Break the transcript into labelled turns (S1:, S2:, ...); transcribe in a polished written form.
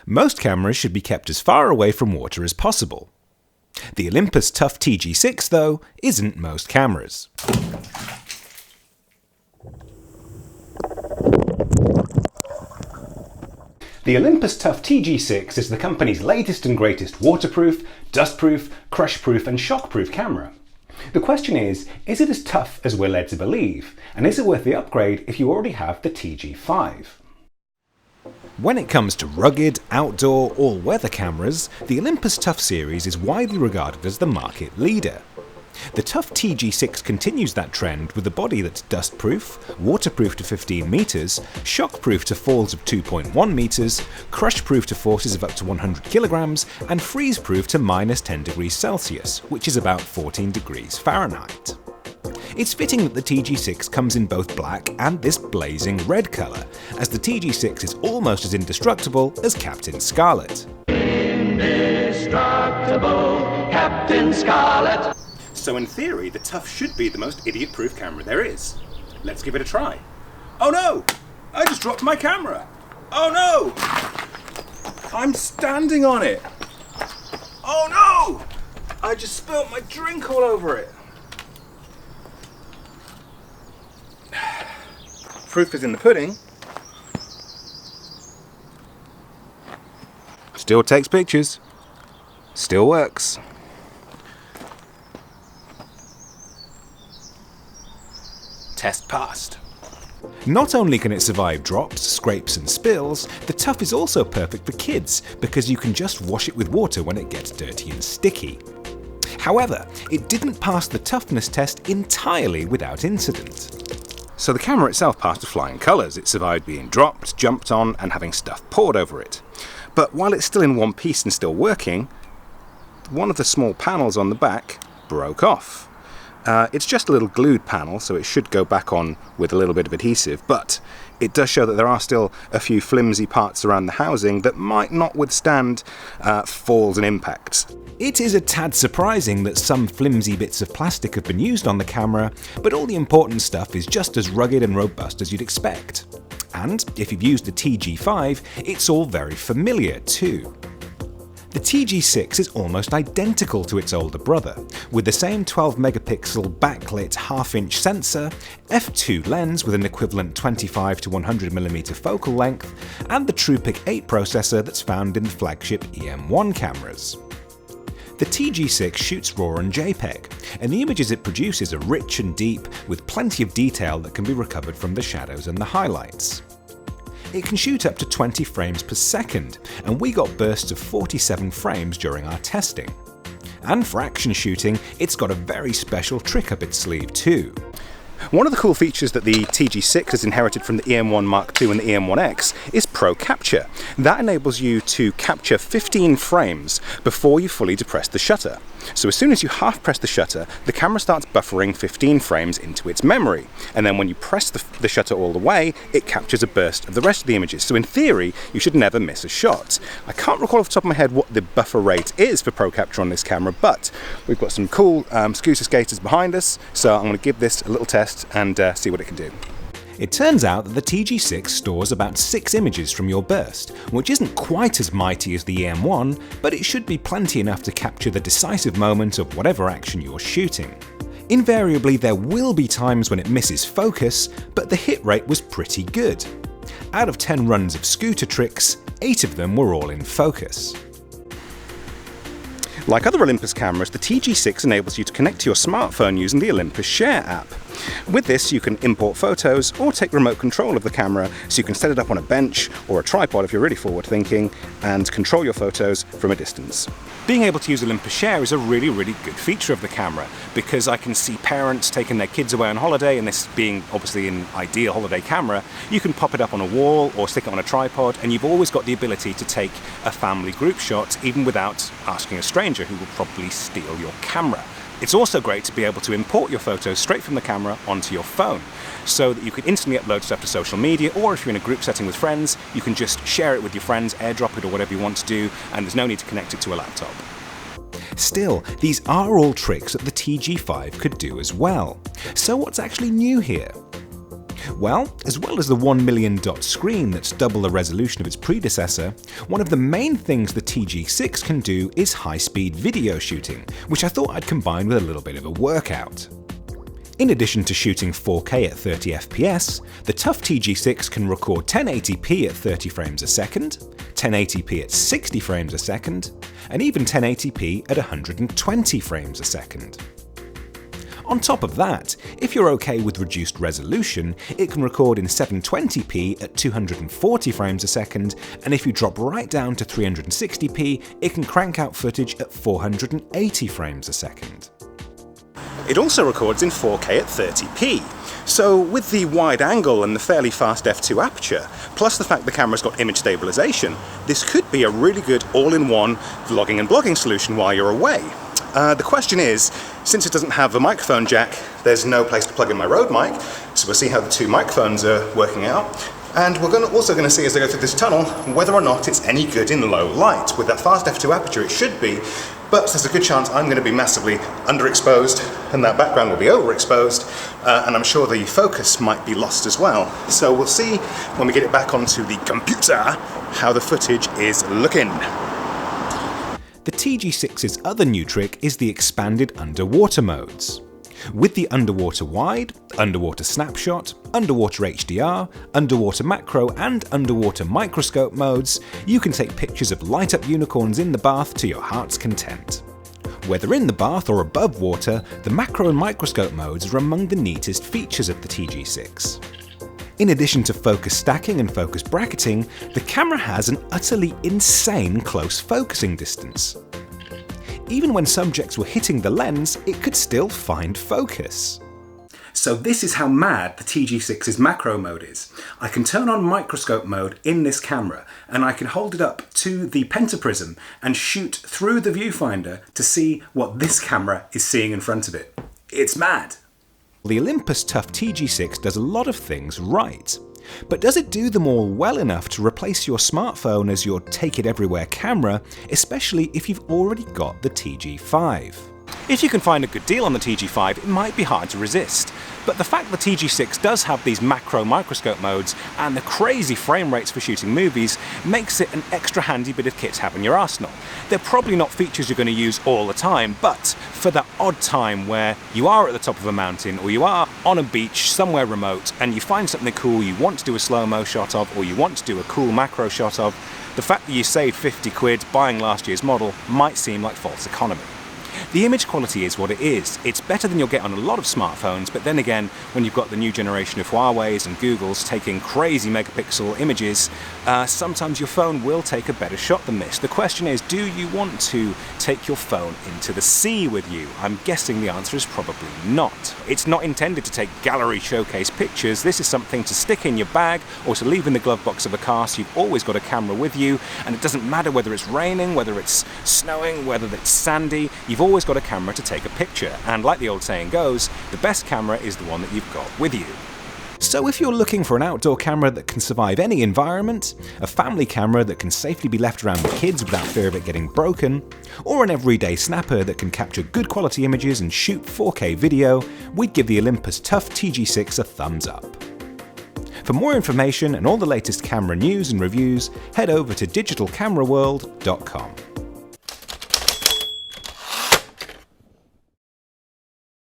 S1: Most cameras should be kept as far away from water as possible. The Olympus Tough TG-6, though, isn't most cameras. The Olympus Tough TG-6 is the company's latest and greatest waterproof, dustproof, crushproof and shockproof camera. The question is it as tough as we're led to believe? And is it worth the upgrade if you already have the TG-5? When it comes to rugged, outdoor, all-weather cameras, the Olympus Tough series is widely regarded as the market leader. The Tough TG-6 continues that trend with a body that's dustproof, waterproof to 15 meters, shockproof to falls of 2.1 meters, crushproof to forces of up to 100 kilograms, and freezeproof to minus 10 degrees Celsius, which is about 14 degrees Fahrenheit. It's fitting that the TG-6 comes in both black and this blazing red colour, as the TG-6 is almost as indestructible as Captain Scarlet. Indestructible Captain Scarlet! So in theory, the Tough should be the most idiot-proof camera there is. Let's give it a try. Oh no! I just dropped my camera! Oh no! I'm standing on it! Oh no! I just spilt my drink all over it! Proof is in the pudding. Still takes pictures. Still works. Test passed. Not only can it survive drops, scrapes and spills, the Tough is also perfect for kids because you can just wash it with water when it gets dirty and sticky. However, it didn't pass the toughness test entirely without incident. So the camera itself passed with flying colours. It survived being dropped, jumped on and having stuff poured over it. But while it's still in one piece and still working, one of the small panels on the back broke off. It's just a little glued panel, so it should go back on with a little bit of adhesive, but it does show that there are still a few flimsy parts around the housing that might not withstand falls and impacts. It is a tad surprising that some flimsy bits of plastic have been used on the camera, but all the important stuff is just as rugged and robust as you'd expect. And if you've used the TG-5, it's all very familiar too. The TG-6 is almost identical to its older brother, with the same 12 megapixel backlit half-inch sensor, f2 lens with an equivalent 25 to 100mm focal length, and the TruePic 8 processor that's found in the flagship EM1 cameras. The TG-6 shoots RAW and JPEG, and the images it produces are rich and deep, with plenty of detail that can be recovered from the shadows and the highlights. It can shoot up to 20 frames per second, and we got bursts of 47 frames during our testing. And for action shooting, it's got a very special trick up its sleeve too. One of the cool features that the TG-6 has inherited from the EM1 Mark II and the EM1X is Pro Capture. That enables you to capture 15 frames before you fully depress the shutter. So as soon as you half press the shutter, the camera starts buffering 15 frames into its memory. And then when you press the shutter all the way, it captures a burst of the rest of the images. So in theory, you should never miss a shot. I can't recall off the top of my head what the buffer rate is for Pro Capture on this camera, but we've got some cool scooter skaters behind us. So I'm going to give this a little test and see what it can do. It turns out that the TG-6 stores about 6 images from your burst, which isn't quite as mighty as the EM1, but it should be plenty enough to capture the decisive moment of whatever action you're shooting. Invariably, there will be times when it misses focus, but the hit rate was pretty good. Out of 10 runs of scooter tricks, 8 of them were all in focus. Like other Olympus cameras, the TG-6 enables you to connect to your smartphone using the Olympus Share app. With this, you can import photos or take remote control of the camera, so you can set it up on a bench or a tripod if you're really forward-thinking, and control your photos from a distance. Being able to use Olympus Share is a really good feature of the camera, because I can see parents taking their kids away on holiday, and this being obviously an ideal holiday camera, you can pop it up on a wall or stick it on a tripod, and you've always got the ability to take a family group shot even without asking a stranger who will probably steal your camera. It's also great to be able to import your photos straight from the camera onto your phone, so that you can instantly upload stuff to social media, or if you're in a group setting with friends, you can just share it with your friends, airdrop it or whatever you want to do, and there's no need to connect it to a laptop. Still, these are all tricks that the TG-5 could do as well. So what's actually new here? Well, as well as the 1 million dot screen that's double the resolution of its predecessor, one of the main things the TG-6 can do is high-speed video shooting, which I thought I'd combine with a little bit of a workout. In addition to shooting 4K at 30 FPS, the Tough TG-6 can record 1080p at 30 frames a second, 1080p at 60 frames a second, and even 1080p at 120 frames a second. On top of that, if you're okay with reduced resolution, it can record in 720p at 240 frames a second, and if you drop right down to 360p, it can crank out footage at 480 frames a second. It also records in 4K at 30p. So with the wide angle and the fairly fast f2 aperture, plus the fact the camera's got image stabilization, this could be a really good all-in-one vlogging and blogging solution while you're away. The question is, since it doesn't have a microphone jack, there's no place to plug in my Rode mic, so we'll see how the two microphones are working out. And we're also going to see as I go through this tunnel whether or not it's any good in low light. With that fast f2 aperture it should be, but there's a good chance I'm going to be massively underexposed and that background will be overexposed, and I'm sure the focus might be lost as well. So we'll see when we get it back onto the computer how the footage is looking. The TG-6's other new trick is the expanded underwater modes. With the underwater wide, underwater snapshot, underwater HDR, underwater macro and underwater microscope modes, you can take pictures of light up unicorns in the bath to your heart's content. Whether in the bath or above water, the macro and microscope modes are among the neatest features of the TG-6. In addition to focus stacking and focus bracketing, the camera has an utterly insane close focusing distance. Even when subjects were hitting the lens, it could still find focus. So this is how mad the TG-6's macro mode is. I can turn on microscope mode in this camera, and I can hold it up to the pentaprism and shoot through the viewfinder to see what this camera is seeing in front of it. It's mad. The Olympus Tough TG-6 does a lot of things right. But does it do them all well enough to replace your smartphone as your take-it-everywhere camera, especially if you've already got the TG-5? If you can find a good deal on the TG-5, it might be hard to resist. But the fact the TG-6 does have these macro microscope modes and the crazy frame rates for shooting movies makes it an extra handy bit of kit to have in your arsenal. They're probably not features you're going to use all the time, but for that odd time where you are at the top of a mountain or you are on a beach somewhere remote and you find something cool you want to do a slow-mo shot of or you want to do a cool macro shot of, the fact that you saved 50 quid buying last year's model might seem like false economy. The image quality is what it is. It's better than you'll get on a lot of smartphones, but then again, when you've got the new generation of Huawei's and Google's taking crazy megapixel images, sometimes your phone will take a better shot than this. The question is, do you want to take your phone into the sea with you? I'm guessing the answer is probably not. It's not intended to take gallery showcase pictures. This is something to stick in your bag or to leave in the glove box of a car, so you've always got a camera with you, and it doesn't matter whether it's raining, whether it's snowing, whether it's sandy, you've always got a camera to take a picture, and like the old saying goes, the best camera is the one that you've got with you. So if you're looking for an outdoor camera that can survive any environment, a family camera that can safely be left around with kids without fear of it getting broken, or an everyday snapper that can capture good quality images and shoot 4K video, we'd give the Olympus Tough TG-6 a thumbs up. For more information and all the latest camera news and reviews, head over to digitalcameraworld.com.